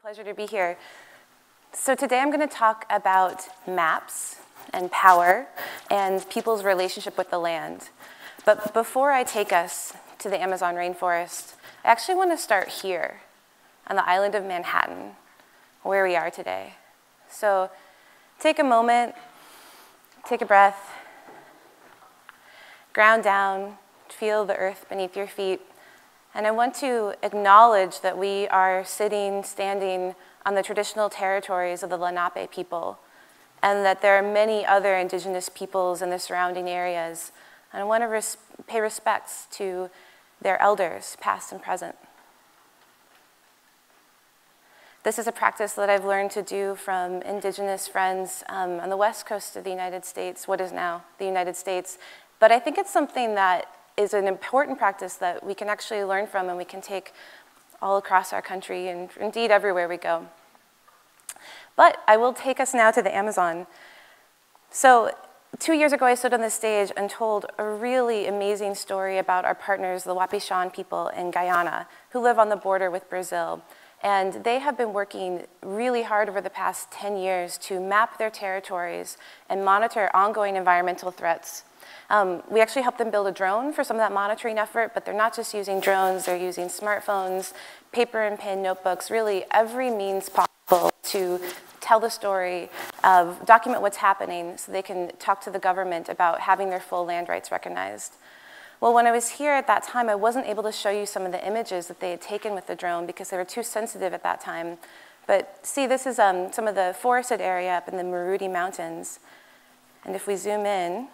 Pleasure to be here. So today I'm going to talk about maps and power and people's relationship with the land. But before I take us to the Amazon rainforest, I actually want to start here on the island of Manhattan, where we are today. So take a moment, take a breath, ground down, feel the earth beneath your feet. And I want to acknowledge that we are standing on the traditional territories of the Lenape people, and that there are many other indigenous peoples in the surrounding areas. And I want to pay respects to their elders, past and present. This is a practice that I've learned to do from indigenous friends on the west coast of the United States, what is now the United States. But I think it's something that is an important practice that we can actually learn from and we can take all across our country and indeed everywhere we go. But I will take us now to the Amazon. So 2 years ago, I stood on this stage and told a really amazing story about our partners, the Wapishon people in Guyana, who live on the border with Brazil. And they have been working really hard over the past 10 years to map their territories and monitor ongoing environmental threats. We actually helped them build a drone for some of that monitoring effort, but they're not just using drones, they're using smartphones, paper and pen notebooks, really every means possible to tell the story, document what's happening so they can talk to the government about having their full land rights recognized. Well, when I was here at that time, I wasn't able to show you some of the images that they had taken with the drone because they were too sensitive at that time. But see, this is some of the forested area up in the Maruti Mountains. And if we zoom in,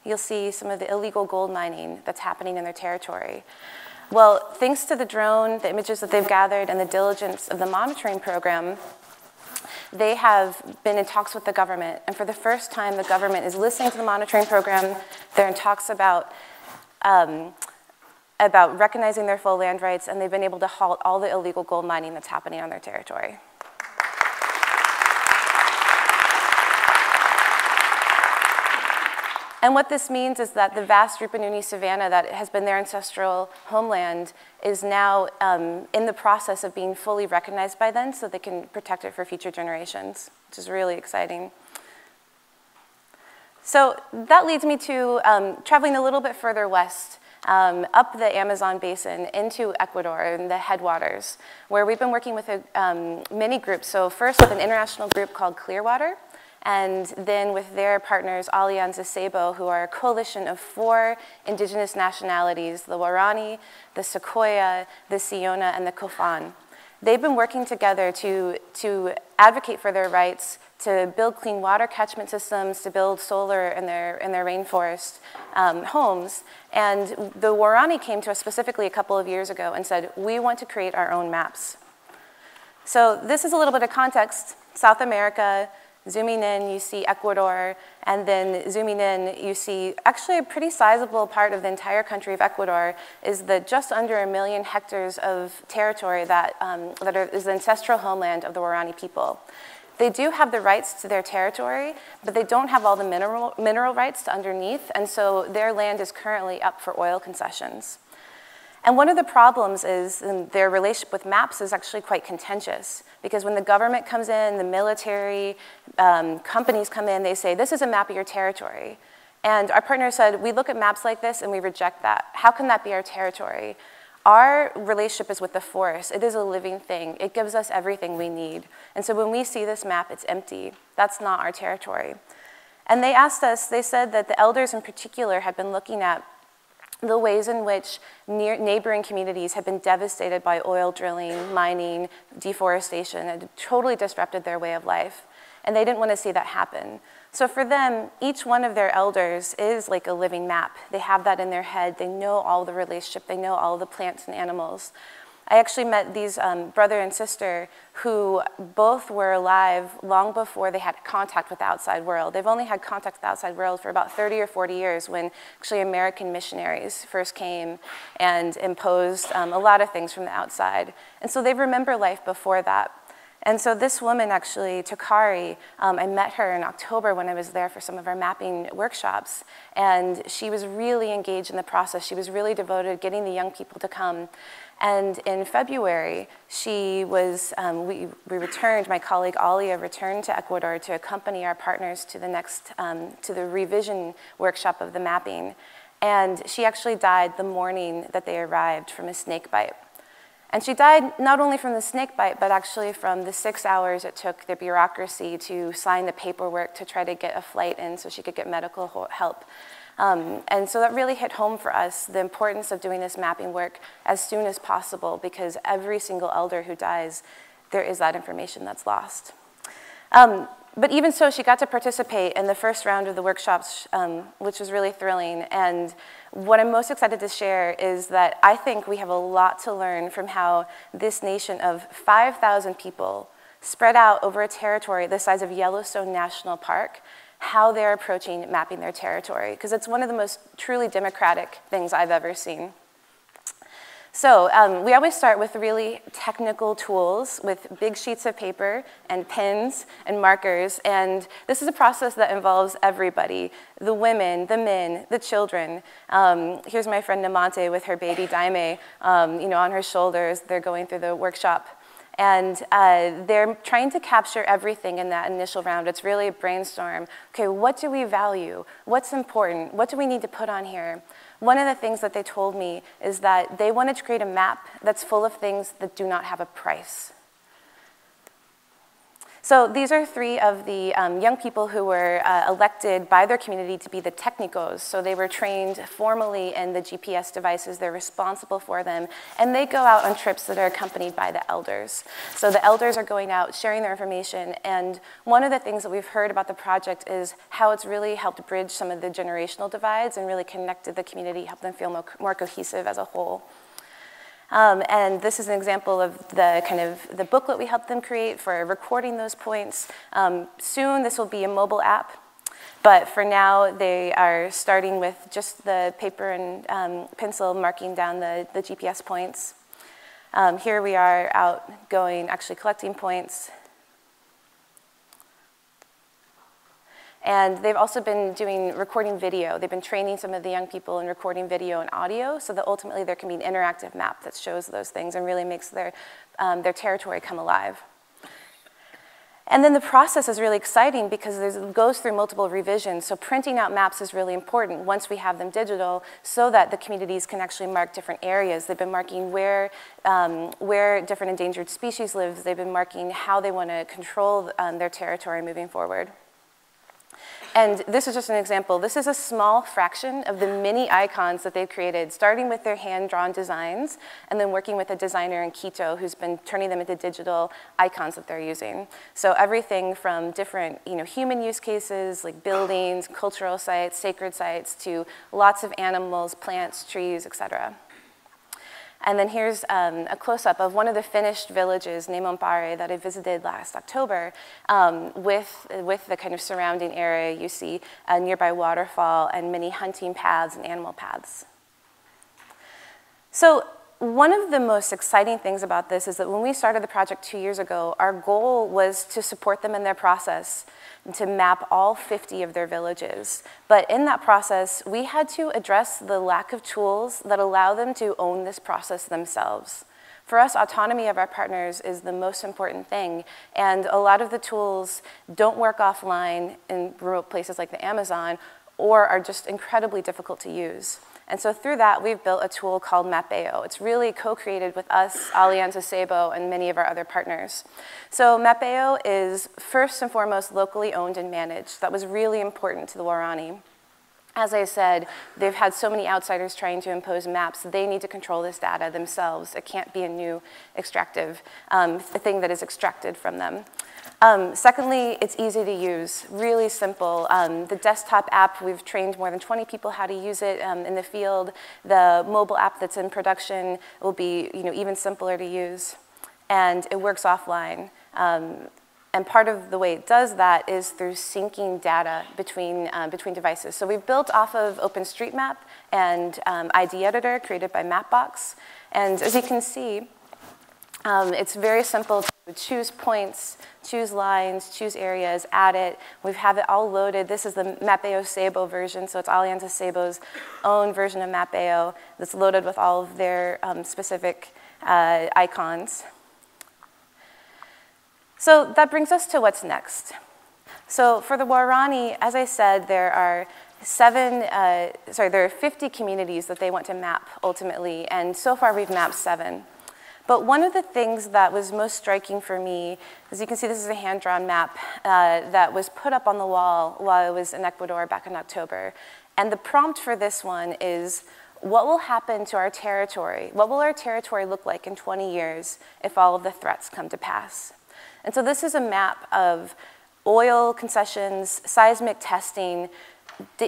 you'll see some of the illegal gold mining that's happening in their territory. Well, thanks to the drone, the images that they've gathered, and the diligence of the monitoring program, they have been in talks with the government. And for the first time, the government is listening to the monitoring program. They're in talks about recognizing their full land rights, and they've been able to halt all the illegal gold mining that's happening on their territory. And what this means is that the vast Rupununi savanna that has been their ancestral homeland is now in the process of being fully recognized by them so they can protect it for future generations, which is really exciting. So that leads me to traveling a little bit further west, up the Amazon basin into Ecuador and the headwaters, where we've been working with many groups. So first with an international group called Clearwater, and then with their partners, Alianza Sebo, who are a coalition of 4 indigenous nationalities, the Warani, the Sequoia, the Siona, and the Kofan. They've been working together to advocate for their rights, to build clean water catchment systems, to build solar in their rainforest homes. And the Warani came to us specifically a couple of years ago and said, we want to create our own maps. So this is a little bit of context. South America, zooming in, you see Ecuador, and then zooming in, you see actually a pretty sizable part of the entire country of Ecuador is the just under 1 million hectares of territory that is the ancestral homeland of the Warani people. They do have the rights to their territory, but they don't have all the mineral rights to underneath, and so their land is currently up for oil concessions. And one of the problems is their relationship with maps is actually quite contentious, because when the government comes in, the military, companies come in, they say, this is a map of your territory. And our partner said, we look at maps like this and we reject that. How can that be our territory? Our relationship is with the forest. It is a living thing. It gives us everything we need. And so when we see this map, it's empty. That's not our territory. And they asked us, they said that the elders in particular had been looking at the ways in which neighboring communities have been devastated by oil drilling, mining, deforestation. It totally disrupted their way of life. And they didn't want to see that happen. So for them, each one of their elders is like a living map. They have that in their head. They know all the relationship. They know all the plants and animals. I actually met these brother and sister who both were alive long before they had contact with the outside world. They've only had contact with the outside world for about 30 or 40 years when actually American missionaries first came and imposed a lot of things from the outside. And so they remember life before that. And so this woman actually, Takari, I met her in October when I was there for some of our mapping workshops. And she was really engaged in the process. She was really devoted to getting the young people to come. And in February, we returned, my colleague Alia returned to Ecuador to accompany our partners to the next, to the revision workshop of the mapping. And she actually died the morning that they arrived from a snake bite. And she died not only from the snake bite, but actually from the 6 hours it took the bureaucracy to sign the paperwork to try to get a flight in so she could get medical help. And so that really hit home for us, the importance of doing this mapping work as soon as possible, because every single elder who dies, there is that information that's lost. But even so, she got to participate in the first round of the workshops, which was really thrilling. And what I'm most excited to share is that I think we have a lot to learn from how this nation of 5,000 people spread out over a territory the size of Yellowstone National Park, how they're approaching mapping their territory, because it's one of the most truly democratic things I've ever seen. So we always start with really technical tools with big sheets of paper and pens and markers, and this is a process that involves everybody, the women, the men, the children. Here's my friend Namante with her baby Daime, on her shoulders. They're going through the workshop. And they're trying to capture everything in that initial round. It's really a brainstorm. Okay, what do we value? What's important? What do we need to put on here? One of the things that they told me is that they wanted to create a map that's full of things that do not have a price. So these are 3 of the young people who were elected by their community to be the technicos. So they were trained formally in the GPS devices. They're responsible for them. And they go out on trips that are accompanied by the elders. So the elders are going out, sharing their information. And one of the things that we've heard about the project is how it's really helped bridge some of the generational divides and really connected the community, helped them feel more cohesive as a whole. And this is an example of the booklet we helped them create for recording those points. Soon this will be a mobile app, but for now they are starting with just the paper and pencil marking down the GPS points. Here we are out going, actually collecting points. And they've also been recording video. They've been training some of the young people in recording video and audio so that ultimately there can be an interactive map that shows those things and really makes their territory come alive. And then the process is really exciting because it goes through multiple revisions. So printing out maps is really important once we have them digital so that the communities can actually mark different areas. They've been marking where different endangered species live. They've been marking how they want to control their territory moving forward. And this is just an example. This is a small fraction of the many icons that they've created, starting with their hand-drawn designs and then working with a designer in Quito who's been turning them into digital icons that they're using. So everything from different human use cases like buildings, cultural sites, sacred sites, to lots of animals, plants, trees, etc. And then here's a close-up of one of the finished villages, Nemompare, that I visited last October. With the kind of surrounding area, you see a nearby waterfall and many hunting paths and animal paths. So one of the most exciting things about this is that when we started the project 2 years ago, our goal was to support them in their process and to map all 50 of their villages. But in that process, we had to address the lack of tools that allow them to own this process themselves. For us, autonomy of our partners is the most important thing, and a lot of the tools don't work offline in remote places like the Amazon or are just incredibly difficult to use. And so through that, we've built a tool called Mapeo. It's really co-created with us, Alianza Sebo, and many of our other partners. So Mapeo is first and foremost locally owned and managed. That was really important to the Waorani. As I said, they've had so many outsiders trying to impose maps. They need to control this data themselves. It can't be a new extractive thing that is extracted from them. Secondly, it's easy to use, really simple. The desktop app, we've trained more than 20 people how to use it in the field. The mobile app that's in production will be even simpler to use. And it works offline. And part of the way it does that is through syncing data between devices. So we've built off of OpenStreetMap and ID Editor created by Mapbox. And as you can see, it's very simple to choose points, choose lines, choose areas, add it. We have it all loaded. This is the Mapeo Sebo version, so it's Alianza Sebo's own version of Mapeo that's loaded with all of their specific icons. So that brings us to what's next. So for the Waorani, as I said, there are 50 communities that they want to map ultimately, and so far we've mapped 7. But one of the things that was most striking for me, as you can see, this is a hand-drawn map that was put up on the wall while I was in Ecuador back in October. And the prompt for this one is, what will happen to our territory? What will our territory look like in 20 years if all of the threats come to pass? And so this is a map of oil concessions, seismic testing,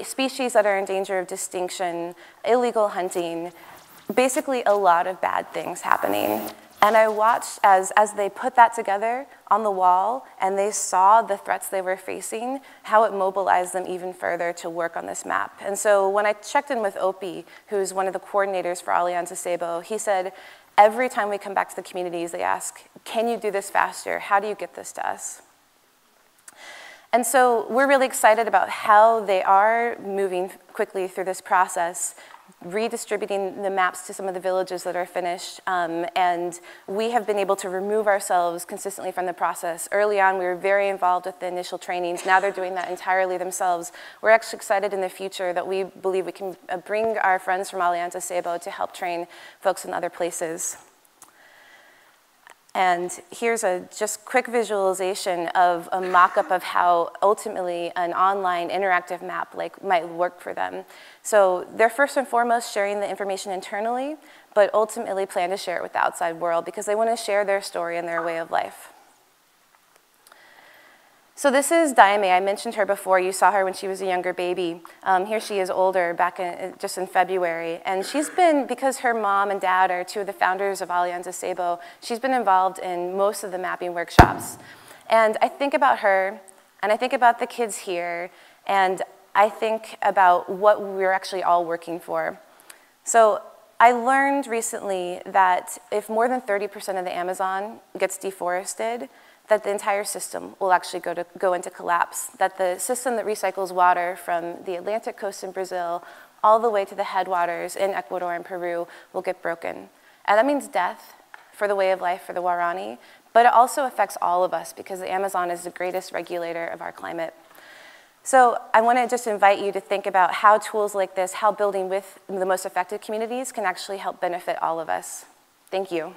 species that are in danger of extinction, illegal hunting, basically a lot of bad things happening. And I watched as they put that together on the wall and they saw the threats they were facing, how it mobilized them even further to work on this map. And so when I checked in with Opie, who's one of the coordinators for Alianza Sebo, he said, every time we come back to the communities, they ask, can you do this faster? How do you get this to us? And so we're really excited about how they are moving quickly through this process, redistributing the maps to some of the villages that are finished, and we have been able to remove ourselves consistently from the process. Early on, we were very involved with the initial trainings. Now they're doing that entirely themselves. We're actually excited in the future that we believe we can bring our friends from Alianza Sebo to help train folks in other places. And here's a just quick visualization of a mock-up of how ultimately an online interactive map might work for them. So they're first and foremost sharing the information internally, but ultimately plan to share it with the outside world because they want to share their story and their way of life. So this is Daime. I mentioned her before. You saw her when she was a younger baby. Here she is older, just in February. And she's been, because her mom and dad are 2 of the founders of Alianza Sebo, she's been involved in most of the mapping workshops. And I think about her, and I think about the kids here, and I think about what we're actually all working for. So I learned recently that if more than 30% of the Amazon gets deforested, that the entire system will actually go into collapse, that the system that recycles water from the Atlantic coast in Brazil all the way to the headwaters in Ecuador and Peru will get broken. And that means death for the way of life for the Waorani, but it also affects all of us because the Amazon is the greatest regulator of our climate. So I want to just invite you to think about how tools like this, how building with the most affected communities can actually help benefit all of us. Thank you.